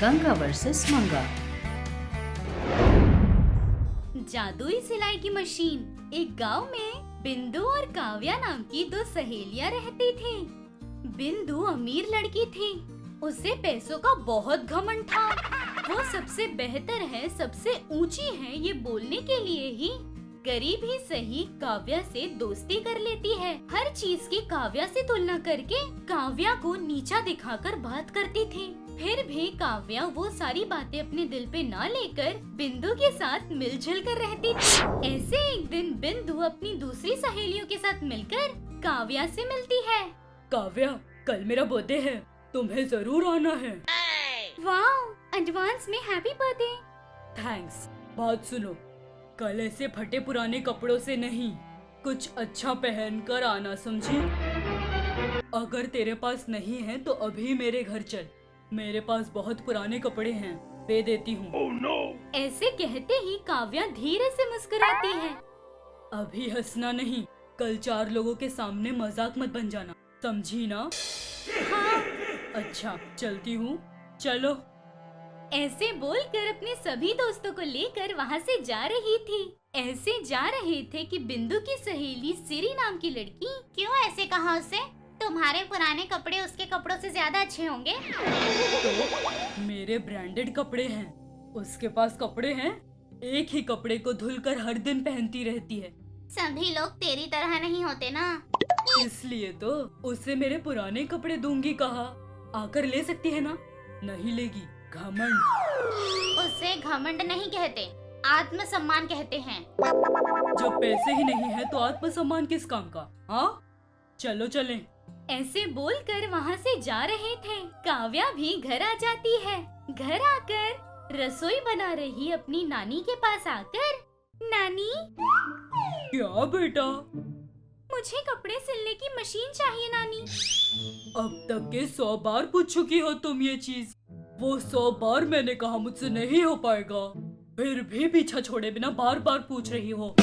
Ganga versus मंगा। जादुई सिलाई की मशीन। एक गांव में बिंदु और काव्या नाम की दो सहेलियां रहती थी। बिंदु अमीर लड़की थी, उसे पैसों का बहुत घमंड था। वो सबसे बेहतर है, सबसे ऊंची है, ये बोलने के लिए ही गरीब ही सही काव्या से दोस्ती कर लेती है। हर चीज की काव्या से तुलना करके काव्या को नीचा दिखाकर बात करती थी। फिर भी काव्या वो सारी बातें अपने दिल पे ना लेकर बिंदु के साथ मिलजुल कर रहती थी। ऐसे एक दिन बिंदु अपनी दूसरी सहेलियों के साथ मिलकर काव्या से मिलती है। काव्या, कल मेरा बर्थडे है, तुम्हें जरूर आना है। वाह, एडवांस में हैप्पी बर्थडे। थैंक्स। बात सुनो, कल ऐसे फटे पुराने कपड़ों से नहीं, कुछ अच्छा पहन कर आना, समझी? अगर तेरे पास नहीं है तो अभी मेरे घर चल, मेरे पास बहुत पुराने कपड़े हैं, दे देती हूँ। Oh no! ऐसे कहते ही काव्या धीरे से मुस्कुराती है। अभी हंसना नहीं, कल 4 लोगों के सामने मजाक मत बन जाना, समझी ना? हाँ। अच्छा, चलती हूँ, चलो। ऐसे बोलकर अपने सभी दोस्तों को लेकर वहाँ से जा रही थी। ऐसे जा रहे थे कि बिंदु की सहेली सिरी नाम की लड़की। क्यों ऐसे कहा उससे? तुम्हारे पुराने कपड़े उसके कपड़ों से ज्यादा अच्छे होंगे। तो मेरे ब्रांडेड कपड़े हैं, उसके पास कपड़े हैं, एक ही कपड़े को धुलकर हर दिन पहनती रहती है। सभी लोग तेरी तरह नहीं होते ना। इसलिए तो उसे मेरे पुराने कपड़े दूंगी कहा, आकर ले सकती है ना? नहीं लेगी, घमंड। उसे घमंड नहीं कहते, आत्मसम्मान कहते हैं। जब पैसे ही नहीं है तो आत्मसम्मान किस काम का? हाँ, चलो चलें। ऐसे बोलकर वहाँ से जा रहे थे। काव्या भी घर आ जाती है। घर आकर रसोई बना रही अपनी नानी के पास आकर, नानी, क्या बेटा? मुझे कपड़े सिलने की मशीन चाहिए नानी। अब तक के 100 बार पूछ चुकी हो तुम ये चीज, वो 100 बार मैंने कहा मुझसे नहीं हो पाएगा, फिर भी पीछा छोड़े बिना बार बार पूछ रही हो।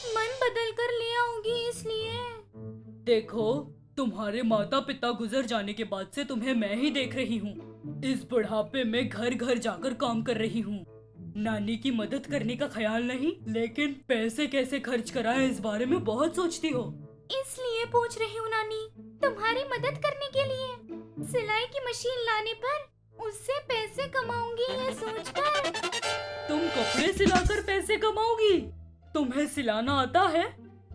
मन बदल कर ले आऊंगी इसलिए। देखो, तुम्हारे माता पिता गुजर जाने के बाद से तुम्हें मैं ही देख रही हूँ। इस बुढ़ापे में घर घर जाकर काम कर रही हूँ। नानी की मदद करने का ख्याल नहीं, लेकिन पैसे कैसे खर्च कराएं इस बारे में बहुत सोचती हो। इसलिए पूछ रही हूँ नानी, तुम्हारी मदद करने के लिए। सिलाई की मशीन लाने पर उससे पैसे कमाऊंगी ये सोचकर। तुम कपड़े सिलाकर पैसे कमाओगी? तुम्हें सिलाना आता है?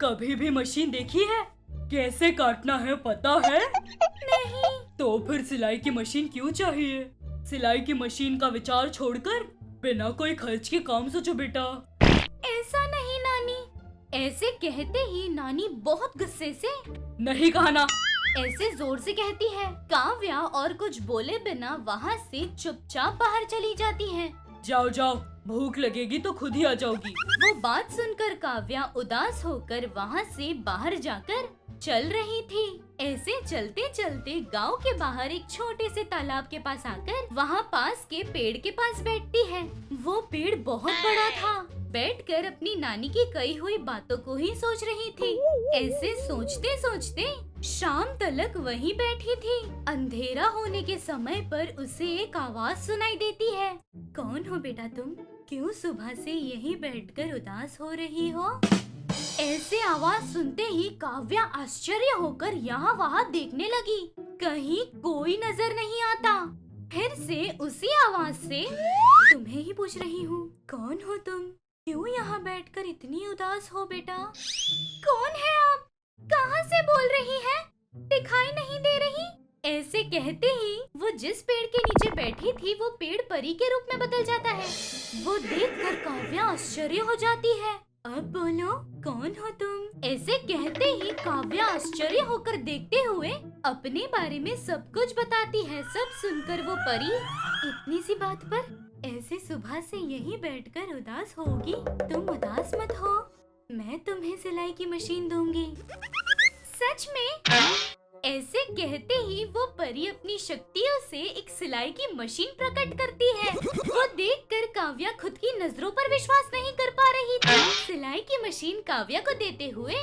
कभी भी मशीन देखी है? कैसे काटना है पता है? नहीं। तो फिर सिलाई की मशीन क्यों चाहिए? सिलाई की मशीन का विचार छोड़कर बिना कोई खर्च के काम सोचो बेटा। ऐसा नहीं नानी। ऐसे कहते ही नानी बहुत गुस्से से, नहीं कहा ना? ऐसे जोर से कहती है। काव्या और कुछ बोले बिना वहाँ से चुपचाप बाहर चली जाती है। जाओ जाओ, भूख लगेगी तो खुद ही आ जाओगी। वो बात सुनकर काव्या उदास होकर वहाँ से बाहर जाकर चल रही थी। ऐसे चलते चलते गांव के बाहर एक छोटे से तालाब के पास आकर वहाँ पास के पेड़ के पास बैठती है। वो पेड़ बहुत बड़ा था। बैठकर अपनी नानी की कही हुई बातों को ही सोच रही थी। ऐसे सोचते सोचते शाम तलक वहीं बैठी थी। अंधेरा होने के समय पर उसे एक आवाज सुनाई देती है। कौन हो बेटा तुम? क्यों सुबह से यहीं बैठकर उदास हो रही हो? ऐसे आवाज सुनते ही काव्या आश्चर्य होकर यहाँ वहाँ देखने लगी। कहीं कोई नजर नहीं आता। फिर से उसी आवाज से, तुम्हें ही पूछ रही हूँ, कौन हो तुम? क्यों यहाँ बैठकर इतनी उदास हो बेटा? कौन है आप? कहाँ से बोल रही है? दिखाई नहीं दे रही। ऐसे कहते ही वो जिस पेड़ के नीचे बैठी थी वो पेड़ परी के रूप में बदल जाता है। वो देखकर काव्या आश्चर्य हो जाती है। अब बोलो, कौन हो तुम? ऐसे कहते ही काव्या आश्चर्य होकर देखते हुए अपने बारे में सब कुछ बताती है। सब सुनकर वो परी इतनी सी बात पर ऐसे सुबह से यहीं बैठकर उदास होगी? तुम उदास मत हो, मैं तुम्हें सिलाई की मशीन दूंगी। सच में? ऐसे कहते ही वो परी अपनी शक्तियों से एक सिलाई की मशीन प्रकट करती है। वो देखकर काव्या खुद की नजरों पर विश्वास नहीं कर पा रही थी। सिलाई की मशीन काव्या को देते हुए,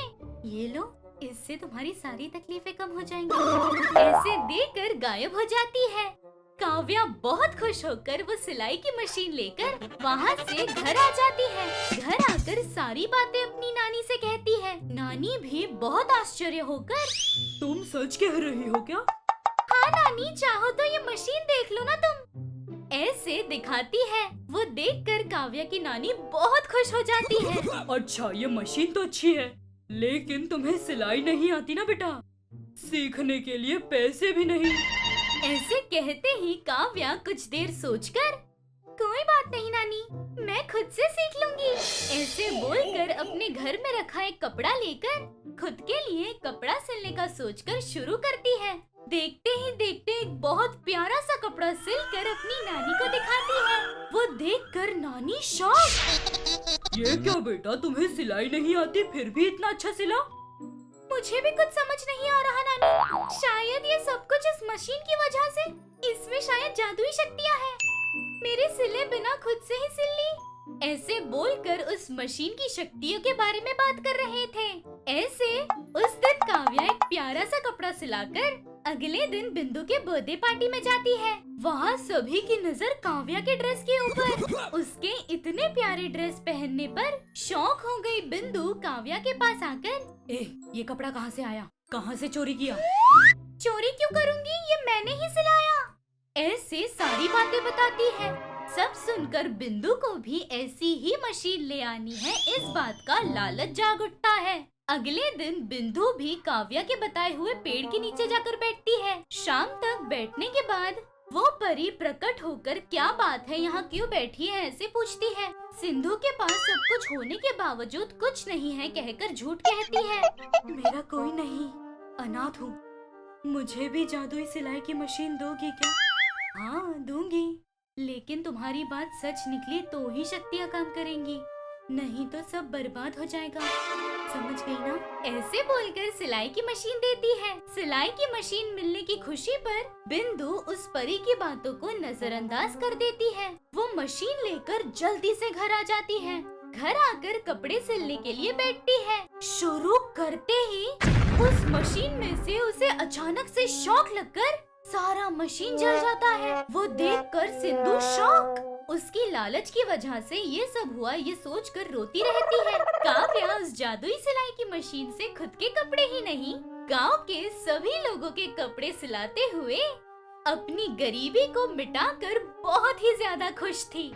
ये लो, इससे तुम्हारी सारी तकलीफें कम हो जाएंगी। ऐसे देकर गायब हो जाती है। काव्या बहुत खुश होकर वो सिलाई की मशीन लेकर वहाँ से घर आ जाती है। घर आकर सारी बातें अपनी नानी से कहती है। नानी भी बहुत आश्चर्य होकर, तुम सच कह रही हो क्या? हाँ नानी, चाहो तो ये मशीन देख लो ना तुम, ऐसे दिखाती है। वो देखकर काव्या की नानी बहुत खुश हो जाती है। अच्छा, ये मशीन तो अच्छी है, लेकिन तुम्हें सिलाई नहीं आती ना बेटा, सीखने के लिए पैसे भी नहीं। ऐसे कहते ही काव्या कुछ देर सोचकर, कोई बात नहीं नानी, मैं खुद से सीख लूंगी, ऐसे बोलकर अपने घर में रखा एक कपड़ा लेकर खुद के लिए कपड़ा सिलने का सोचकर शुरू करती है। देखते ही देखते एक बहुत प्यारा सा कपड़ा सिलकर अपनी नानी को दिखाती है। वो देखकर नानी शॉक। ये क्या बेटा, तुम्हें सिलाई नहीं आती फिर भी इतना अच्छा सिला? मुझे भी कुछ समझ नहीं आ रहा नानी, शायद ये सब कुछ इस मशीन की वजह से, इसमें शायद जादुई शक्तियाँ हैं। मेरे सिले बिना खुद से ही सिल ली। ऐसे बोलकर उस मशीन की शक्तियों के बारे में बात कर रहे थे। ऐसे उस दिन काव्या एक प्यारा सा कपड़ा सिलाकर अगले दिन बिंदु के बर्थडे पार्टी में जाती है। वहाँ सभी की नजर काव्या के ड्रेस के ऊपर। उसके इतने प्यारे ड्रेस पहनने पर शौक हो गई बिंदु काव्या के पास आकर, ये कपड़ा कहाँ से आया, कहाँ से चोरी किया? चोरी क्यों करूँगी, ये मैंने ही सिलाया, ऐसे सारी बातें बताती है। सब सुनकर बिंदु को भी ऐसी ही मशीन ले आनी है, इस बात का लालच जाग उठता है। अगले दिन बिंदु भी काव्या के बताए हुए पेड़ के नीचे जाकर बैठती है। शाम तक बैठने के बाद वो परी प्रकट होकर, क्या बात है, यहाँ क्यों बैठी है, ऐसे पूछती है। सिंधु के पास सब कुछ होने के बावजूद कुछ नहीं है कहकर झूठ कहती है। मेरा कोई नहीं, अनाथ हूँ, मुझे भी जादुई सिलाई की मशीन दोगी क्या? हाँ दूंगी, लेकिन तुम्हारी बात सच निकली तो ही शक्तियाँ काम करेंगी, नहीं तो सब बर्बाद हो जाएगा, समझ गई ना? ऐसे बोलकर सिलाई की मशीन देती है। सिलाई की मशीन मिलने की खुशी पर बिंदु उस परी की बातों को नजरअंदाज कर देती है। वो मशीन लेकर जल्दी से घर आ जाती है। घर आकर कपड़े सिलने के लिए बैठती है। शुरू करते ही उस मशीन में से उसे अचानक से शॉक लगकर सारा मशीन जल जाता है। वो देखकर सिंधु शॉक। उसकी लालच की वजह से ये सब हुआ, ये सोचकर रोती रहती है। काव्या उस जादुई सिलाई की मशीन से खुद के कपड़े ही नहीं, गांव के सभी लोगों के कपड़े सिलाते हुए अपनी गरीबी को मिटाकर बहुत ही ज्यादा खुश थी।